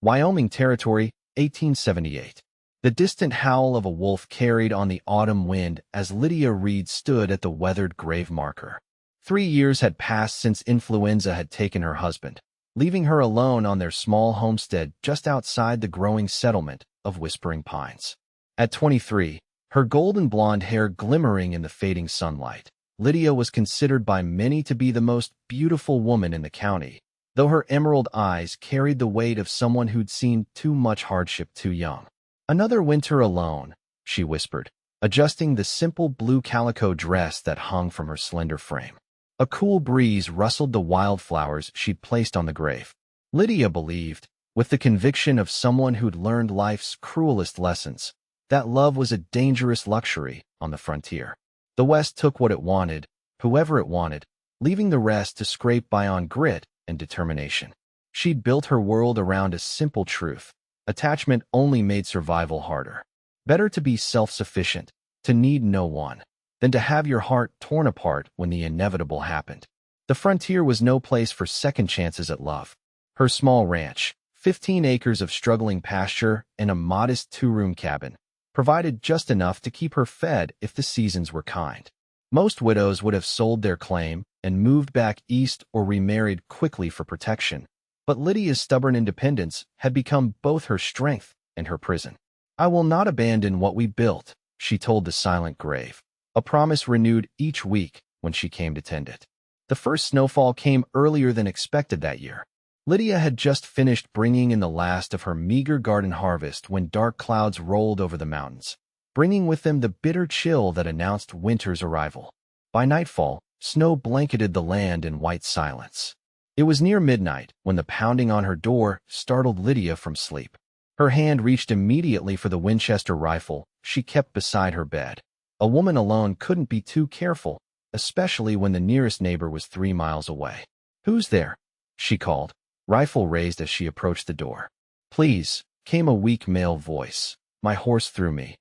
Wyoming Territory, 1878. The distant howl of a wolf carried on the autumn wind as Lydia Reed stood at the weathered grave marker. 3 years had passed since influenza had taken her husband, leaving her alone on their small homestead just outside the growing settlement of Whispering Pines. At 23, her golden blonde hair glimmering in the fading sunlight, Lydia was considered by many to be the most beautiful woman in the county, though her emerald eyes carried the weight of someone who'd seen too much hardship too young. "Another winter alone," she whispered, adjusting the simple blue calico dress that hung from her slender frame. A cool breeze rustled the wildflowers she'd placed on the grave. Lydia believed, with the conviction of someone who'd learned life's cruelest lessons, that love was a dangerous luxury on the frontier. The West took what it wanted, whoever it wanted, leaving the rest to scrape by on grit and determination. She'd built her world around a simple truth: attachment only made survival harder. Better to be self-sufficient, to need no one, than to have your heart torn apart when the inevitable happened. The frontier was no place for second chances at love. Her small ranch, 15 acres of struggling pasture and a modest 2-room cabin, provided just enough to keep her fed if the seasons were kind. Most widows would have sold their claim and moved back east or remarried quickly for protection, but Lydia's stubborn independence had become both her strength and her prison. "I will not abandon what we built," she told the silent grave, a promise renewed each week when she came to tend it. The first snowfall came earlier than expected that year. Lydia had just finished bringing in the last of her meager garden harvest when dark clouds rolled over the mountains, bringing with them the bitter chill that announced winter's arrival. By nightfall, snow blanketed the land in white silence. It was near midnight when the pounding on her door startled Lydia from sleep. Her hand reached immediately for the Winchester rifle she kept beside her bed. A woman alone couldn't be too careful, especially when the nearest neighbor was 3 miles away. "Who's there?" she called, rifle raised as she approached the door. "Please," came a weak male voice. "My horse threw me.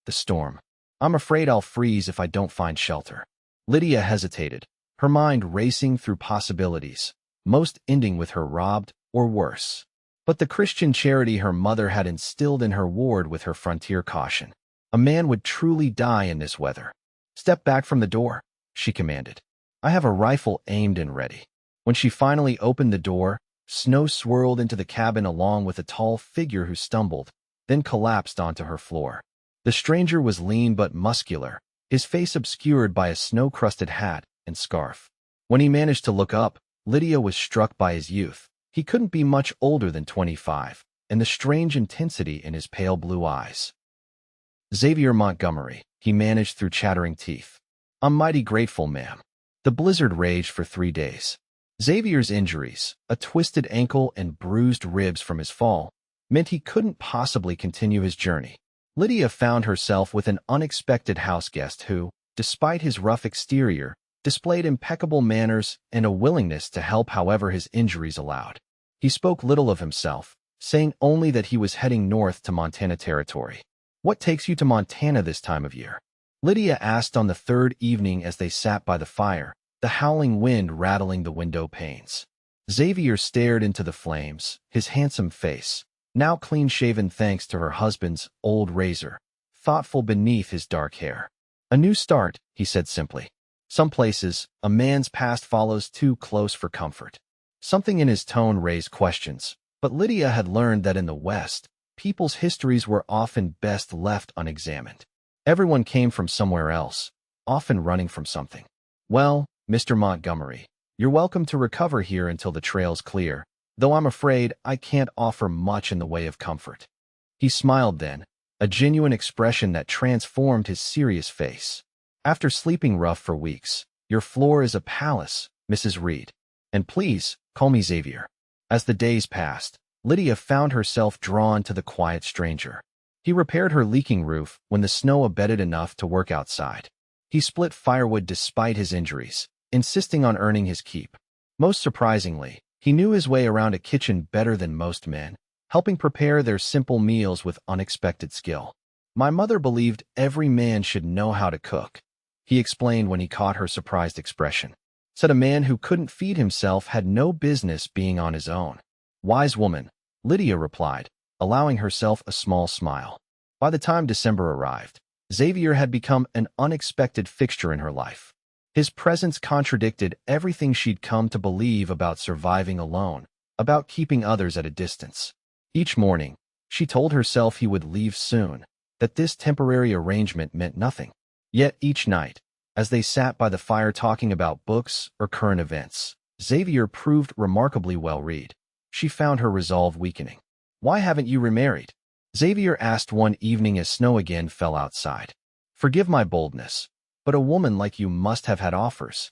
The storm. I'm afraid I'll freeze if I don't find shelter." Lydia hesitated, her mind racing through possibilities, most ending with her robbed or worse. But the Christian charity her mother had instilled in her ward with her frontier caution. A man would truly die in this weather. "Step back from the door," she commanded. "I have a rifle aimed and ready." When she finally opened the door, snow swirled into the cabin along with a tall figure who stumbled, then collapsed onto her floor. The stranger was lean but muscular, his face obscured by a snow-crusted hat and scarf. When he managed to look up, Lydia was struck by his youth. He couldn't be much older than 25, and the strange intensity in his pale blue eyes. "Xavier Montgomery," he managed through chattering teeth. "I'm mighty grateful, ma'am." The blizzard raged for 3 days. Xavier's injuries, a twisted ankle and bruised ribs from his fall, meant he couldn't possibly continue his journey. Lydia found herself with an unexpected houseguest who, despite his rough exterior, displayed impeccable manners and a willingness to help however his injuries allowed. He spoke little of himself, saying only that he was heading north to Montana Territory. "What takes you to Montana this time of year?" Lydia asked on the third evening as they sat by the fire, the howling wind rattling the window panes. Xavier stared into the flames, his handsome face, now clean-shaven thanks to her husband's old razor, thoughtful beneath his dark hair. "A new start," he said simply. "Some places, a man's past follows too close for comfort." Something in his tone raised questions, but Lydia had learned that in the West, people's histories were often best left unexamined. Everyone came from somewhere else, often running from something. "Well, Mr. Montgomery, you're welcome to recover here until the trail's clear, though I'm afraid I can't offer much in the way of comfort." He smiled then, a genuine expression that transformed his serious face. "After sleeping rough for weeks, your floor is a palace, Mrs. Reed. And please, call me Xavier." As the days passed, Lydia found herself drawn to the quiet stranger. He repaired her leaking roof when the snow abated enough to work outside. He split firewood despite his injuries, insisting on earning his keep. Most surprisingly, he knew his way around a kitchen better than most men, helping prepare their simple meals with unexpected skill. "My mother believed every man should know how to cook," he explained when he caught her surprised expression. "Said a man who couldn't feed himself had no business being on his own." Wise woman, Lydia replied, allowing herself a small smile. By the time December arrived, Xavier had become an unexpected fixture in her life. His presence contradicted everything she'd come to believe about surviving alone, about keeping others at a distance. Each morning, she told herself he would leave soon, that this temporary arrangement meant nothing. Yet each night, as they sat by the fire talking about books or current events, Xavier proved remarkably well-read. She found her resolve weakening. "Why haven't you remarried?" Xavier asked one evening as snow again fell outside. "Forgive my boldness, but a woman like you must have had offers."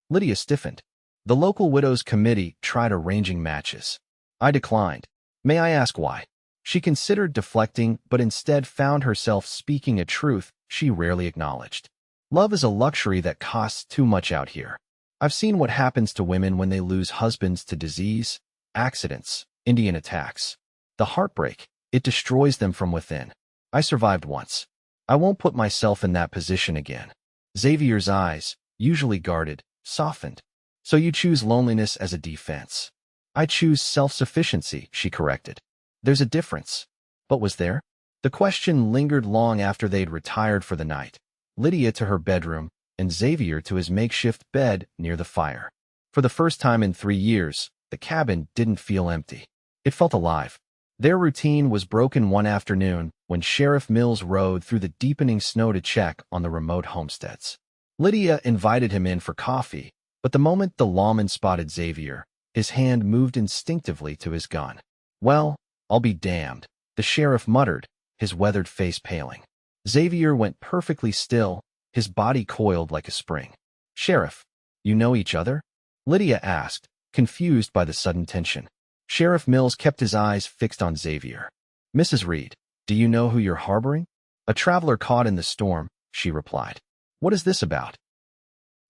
Lydia stiffened. "The local widows' committee tried arranging matches. I declined. May I ask why?" She considered deflecting, but instead found herself speaking a truth she rarely acknowledged. "Love is a luxury that costs too much out here. I've seen what happens to women when they lose husbands to disease, accidents, Indian attacks. The heartbreak, it destroys them from within. I survived once. I won't put myself in that position again." Xavier's eyes, usually guarded, softened. "So you choose loneliness as a defense." "I choose self-sufficiency," she corrected. "There's a difference." But was there? The question lingered long after they'd retired for the night. Lydia to her bedroom, and Xavier to his makeshift bed near the fire. For the first time in 3 years, the cabin didn't feel empty. It felt alive. Their routine was broken one afternoon when Sheriff Mills rode through the deepening snow to check on the remote homesteads. Lydia invited him in for coffee, but the moment the lawman spotted Xavier, his hand moved instinctively to his gun. "Well, I'll be damned," the sheriff muttered, his weathered face paling. Xavier went perfectly still, his body coiled like a spring. "Sheriff, you know each other?" Lydia asked, confused by the sudden tension. Sheriff Mills kept his eyes fixed on Xavier. "Mrs. Reed, do you know who you're harboring?" "A traveler caught in the storm," she replied. "What is this about?"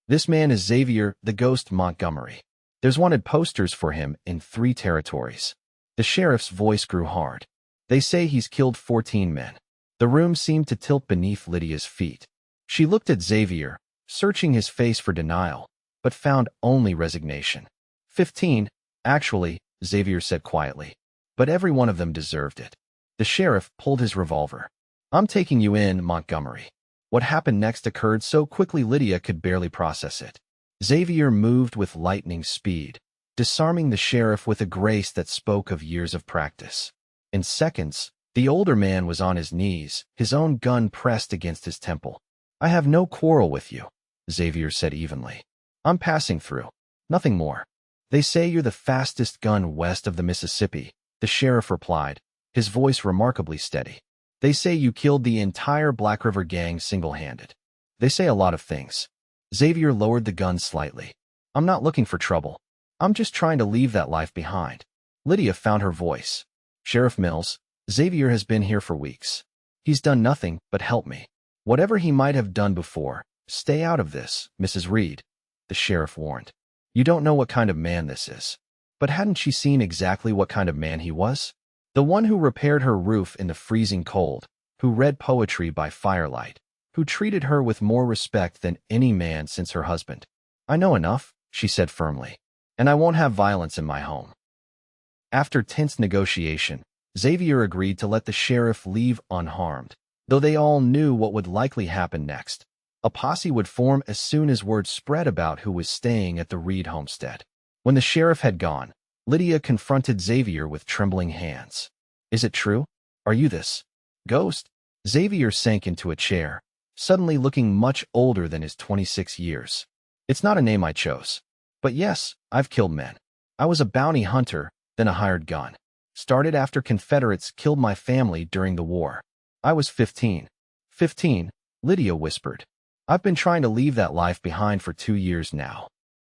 "This man is Xavier, the ghost Montgomery. There's wanted posters for him in 3 territories." The sheriff's voice grew hard. "They say he's killed 14 men." The room seemed to tilt beneath Lydia's feet. She looked at Xavier, searching his face for denial, but found only resignation. 15, actually," Xavier said quietly. "But every one of them deserved it." The sheriff pulled his revolver. "I'm taking you in, Montgomery." What happened next occurred so quickly Lydia could barely process it. Xavier moved with lightning speed, disarming the sheriff with a grace that spoke of years of practice. In seconds, the older man was on his knees, his own gun pressed against his temple. "I have no quarrel with you," Xavier said evenly. "I'm passing through. Nothing more." "They say you're the fastest gun west of the Mississippi," the sheriff replied, his voice remarkably steady. "They say you killed the entire Black River gang single-handed. They say a lot of things." Xavier lowered the gun slightly. "I'm not looking for trouble. I'm just trying to leave that life behind." Lydia found her voice. "Sheriff Mills, Xavier has been here for weeks. He's done nothing but help me. Whatever he might have done before, stay out of this, Mrs. Reed," the sheriff warned. "You don't know what kind of man this is." But hadn't she seen exactly what kind of man he was? The one who repaired her roof in the freezing cold, who read poetry by firelight, who treated her with more respect than any man since her husband. "I know enough," she said firmly, "and I won't have violence in my home." After tense negotiation, Xavier agreed to let the sheriff leave unharmed, though they all knew what would likely happen next. A posse would form as soon as word spread about who was staying at the Reed homestead. When the sheriff had gone, Lydia confronted Xavier with trembling hands. "Is it true? Are you this ghost?" Xavier sank into a chair, suddenly looking much older than his 26 years. "It's not a name I chose. But yes, I've killed men. I was a bounty hunter, then a hired gun. Started after Confederates killed my family during the war. I was 15. 15, Lydia whispered. "I've been trying to leave that life behind for 2 years now."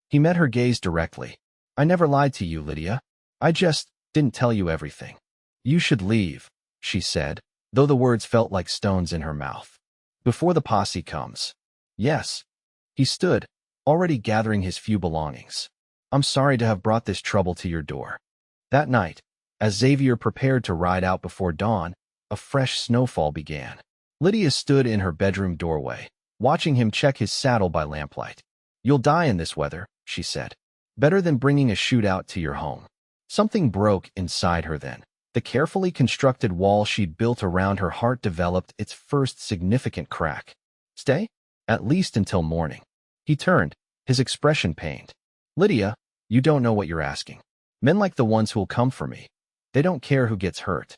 He met her gaze directly. "I never lied to you, Lydia. I just didn't tell you everything." "You should leave," she said, though the words felt like stones in her mouth. "Before the posse comes." "Yes." He stood, already gathering his few belongings. "I'm sorry to have brought this trouble to your door." That night, as Xavier prepared to ride out before dawn, a fresh snowfall began. Lydia stood in her bedroom doorway, watching him check his saddle by lamplight. "You'll die in this weather," she said. "Better than bringing a shootout to your home." Something broke inside her then. The carefully constructed wall she'd built around her heart developed its first significant crack. Stay? At least until morning. He turned, his expression pained. Lydia, you don't know what you're asking. Men like the ones who'll come for me. They don't care who gets hurt.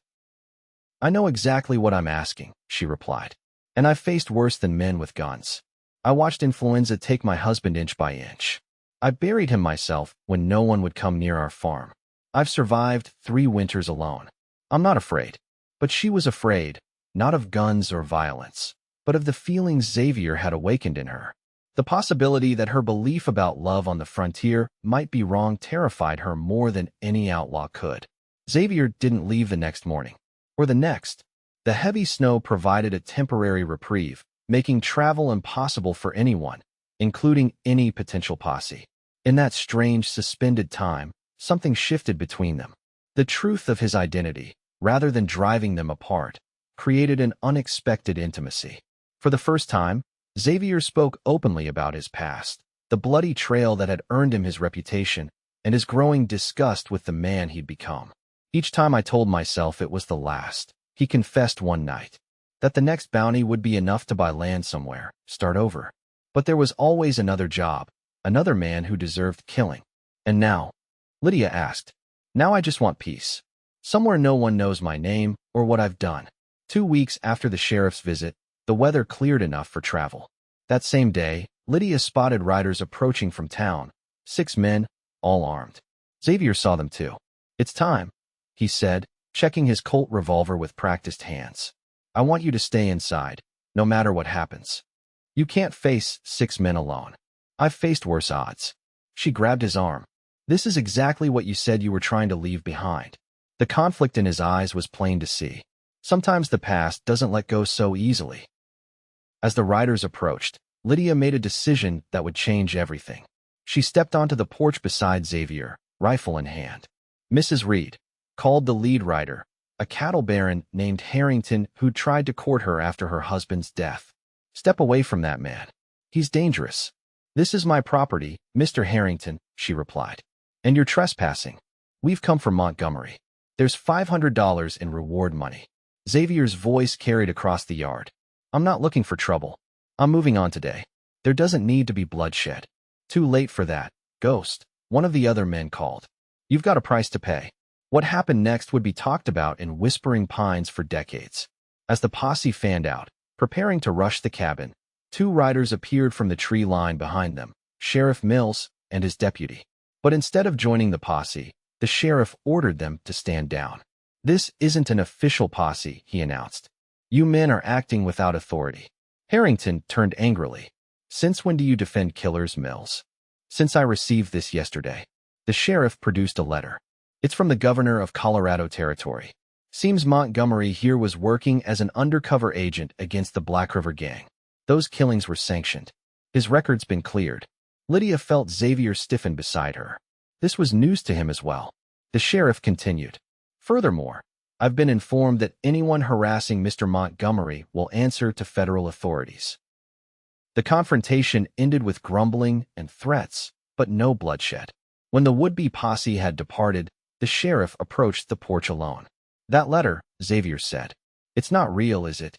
I know exactly what I'm asking, she replied. And I've faced worse than men with guns. I watched influenza take my husband inch by inch. I buried him myself when no one would come near our farm. I've survived 3 winters alone. I'm not afraid. But she was afraid, not of guns or violence, but of the feelings Xavier had awakened in her. The possibility that her belief about love on the frontier might be wrong terrified her more than any outlaw could. Xavier didn't leave the next morning, or the next. The heavy snow provided a temporary reprieve, making travel impossible for anyone, including any potential posse. In that strange, suspended time, something shifted between them. The truth of his identity, rather than driving them apart, created an unexpected intimacy. For the first time, Xavier spoke openly about his past, the bloody trail that had earned him his reputation, and his growing disgust with the man he'd become. Each time I told myself it was the last, he confessed one night, that the next bounty would be enough to buy land somewhere, start over. But there was always another job, another man who deserved killing. And now? Lydia asked. Now I just want peace. Somewhere no one knows my name or what I've done. 2 weeks after the sheriff's visit, the weather cleared enough for travel. That same day, Lydia spotted riders approaching from town, 6 men, all armed. Xavier saw them too. It's time, he said, checking his Colt revolver with practiced hands. I want you to stay inside, no matter what happens. You can't face 6 men alone. I've faced worse odds. She grabbed his arm. This is exactly what you said you were trying to leave behind. The conflict in his eyes was plain to see. Sometimes the past doesn't let go so easily. As the riders approached, Lydia made a decision that would change everything. She stepped onto the porch beside Xavier, rifle in hand. Mrs. Reed, called the lead rider, a cattle baron named Harrington who tried to court her after her husband's death. Step away from that man. He's dangerous. This is my property, Mr. Harrington, she replied. And you're trespassing. We've come from Montgomery. There's $500 in reward money. Xavier's voice carried across the yard. I'm not looking for trouble. I'm moving on today. There doesn't need to be bloodshed. Too late for that, Ghost, one of the other men called. You've got a price to pay. What happened next would be talked about in Whispering Pines for decades. As the posse fanned out, preparing to rush the cabin, 2 riders appeared from the tree line behind them, Sheriff Mills and his deputy. But instead of joining the posse, the sheriff ordered them to stand down. This isn't an official posse, he announced. You men are acting without authority. Harrington turned angrily. Since when do you defend killers, Mills? Since I received this yesterday. The sheriff produced a letter. It's from the governor of Colorado Territory. Seems Montgomery here was working as an undercover agent against the Black River Gang. Those killings were sanctioned. His record's been cleared. Lydia felt Xavier stiffen beside her. This was news to him as well. The sheriff continued. Furthermore, I've been informed that anyone harassing Mr. Montgomery will answer to federal authorities. The confrontation ended with grumbling and threats, but no bloodshed. When the would-be posse had departed, the sheriff approached the porch alone. That letter, Xavier said. It's not real, is it?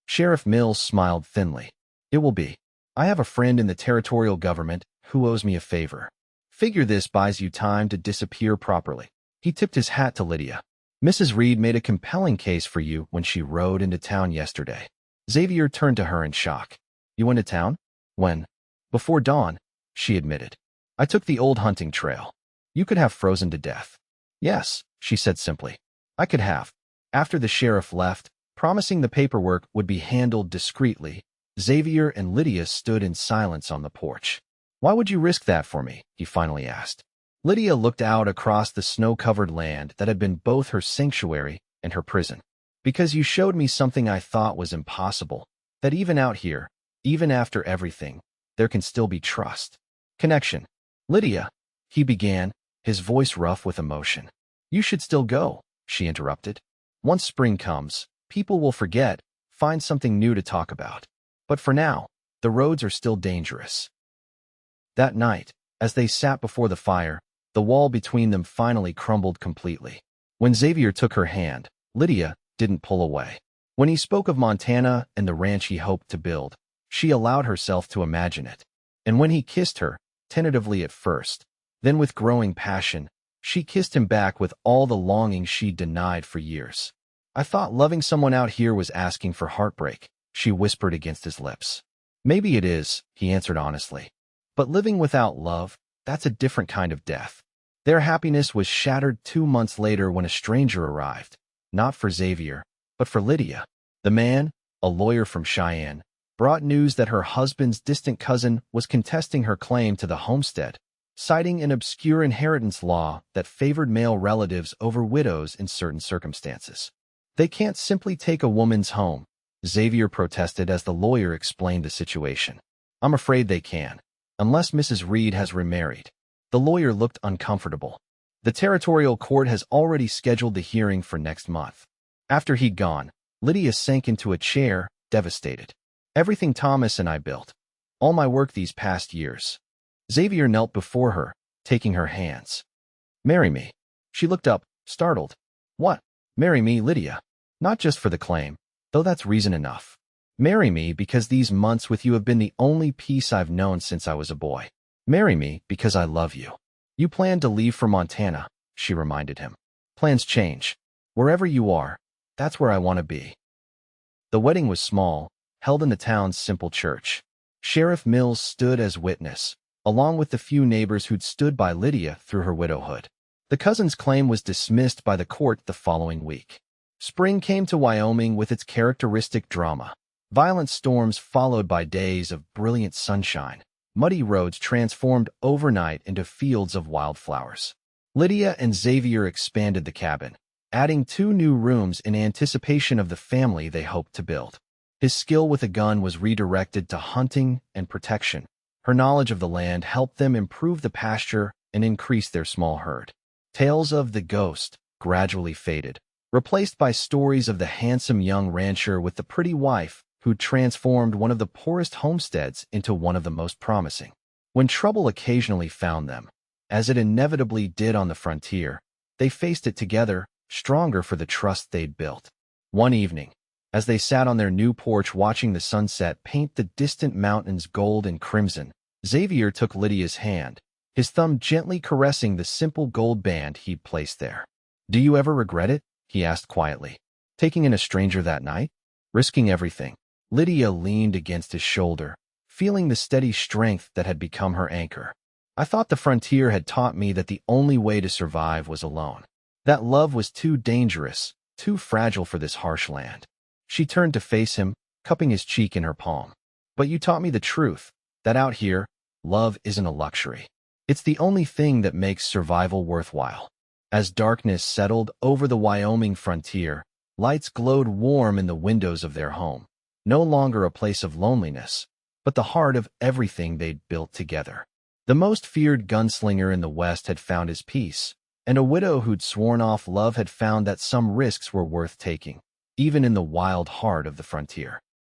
Sheriff Mills smiled thinly. It will be. I have a friend in the territorial government who owes me a favor. Figure this buys you time to disappear properly. He tipped his hat to Lydia. Mrs. Reed made a compelling case for you when she rode into town yesterday. Xavier turned to her in shock. You went to town? When? Before dawn, she admitted. I took the old hunting trail. You could have frozen to death. Yes, she said simply. I could have. After the sheriff left, promising the paperwork would be handled discreetly, Xavier and Lydia stood in silence on the porch. Why would you risk that for me? He finally asked. Lydia looked out across the snow-covered land that had been both her sanctuary and her prison. Because you showed me something I thought was impossible, that even out here, even after everything, there can still be trust. Connection. Lydia, he began, his voice rough with emotion. You should still go, she interrupted. Once spring comes, people will forget, find something new to talk about. But for now, the roads are still dangerous. That night, as they sat before the fire, The wall between them finally crumbled completely. When Xavier took her hand, Lydia didn't pull away. When he spoke of Montana and the ranch he hoped to build, she allowed herself to imagine it. And when he kissed her, tentatively at first, then with growing passion, she kissed him back with all the longing she'd denied for years. "I thought loving someone out here was asking for heartbreak," she whispered against his lips. "Maybe it is," he answered honestly. "But living without love, that's a different kind of death." Their happiness was shattered 2 months later when a stranger arrived, not for Xavier, but for Lydia. The man, a lawyer from Cheyenne, brought news that her husband's distant cousin was contesting her claim to the homestead, citing an obscure inheritance law that favored male relatives over widows in certain circumstances. "They can't simply take a woman's home," Xavier protested as the lawyer explained the situation. "I'm afraid they can, unless Mrs. Reed has remarried." The lawyer looked uncomfortable. "The territorial court has already scheduled the hearing for next month." After he'd gone, Lydia sank into a chair, devastated. "Everything Thomas and I built. All my work these past years." Xavier knelt before her, taking her hands. "Marry me." She looked up, startled. "What?" "Marry me, Lydia. Not just for the claim, though that's reason enough. Marry me because these months with you have been the only peace I've known since I was a boy. Marry me because I love you." "You plan to leave for Montana," she reminded him. "Plans change. Wherever you are, that's where I want to be." The wedding was small, held in the town's simple church. Sheriff Mills stood as witness, along with the few neighbors who'd stood by Lydia through her widowhood. The cousin's claim was dismissed by the court the following week. Spring came to Wyoming with its characteristic drama. Violent storms followed by days of brilliant sunshine. Muddy roads transformed overnight into fields of wildflowers. Lydia and Xavier expanded the cabin, adding 2 new rooms in anticipation of the family they hoped to build. His skill with a gun was redirected to hunting and protection. Her knowledge of the land helped them improve the pasture and increase their small herd. Tales of the ghost gradually faded, replaced by stories of the handsome young rancher with the pretty wife who transformed one of the poorest homesteads into one of the most promising. When trouble occasionally found them, as it inevitably did on the frontier, they faced it together, stronger for the trust they'd built. One evening, as they sat on their new porch watching the sunset paint the distant mountains gold and crimson, Xavier took Lydia's hand, his thumb gently caressing the simple gold band he'd placed there. "Do you ever regret it?" he asked quietly. "Taking in a stranger that night? Risking everything?" Lydia leaned against his shoulder, feeling the steady strength that had become her anchor. "I thought the frontier had taught me that the only way to survive was alone. That love was too dangerous, too fragile for this harsh land." She turned to face him, cupping his cheek in her palm. "But you taught me the truth, that out here, love isn't a luxury. It's the only thing that makes survival worthwhile." As darkness settled over the Wyoming frontier, lights glowed warm in the windows of their home. No longer a place of loneliness, but the heart of everything they'd built together. The most feared gunslinger in the West had found his peace, and a widow who'd sworn off love had found that some risks were worth taking, even in the wild heart of the frontier.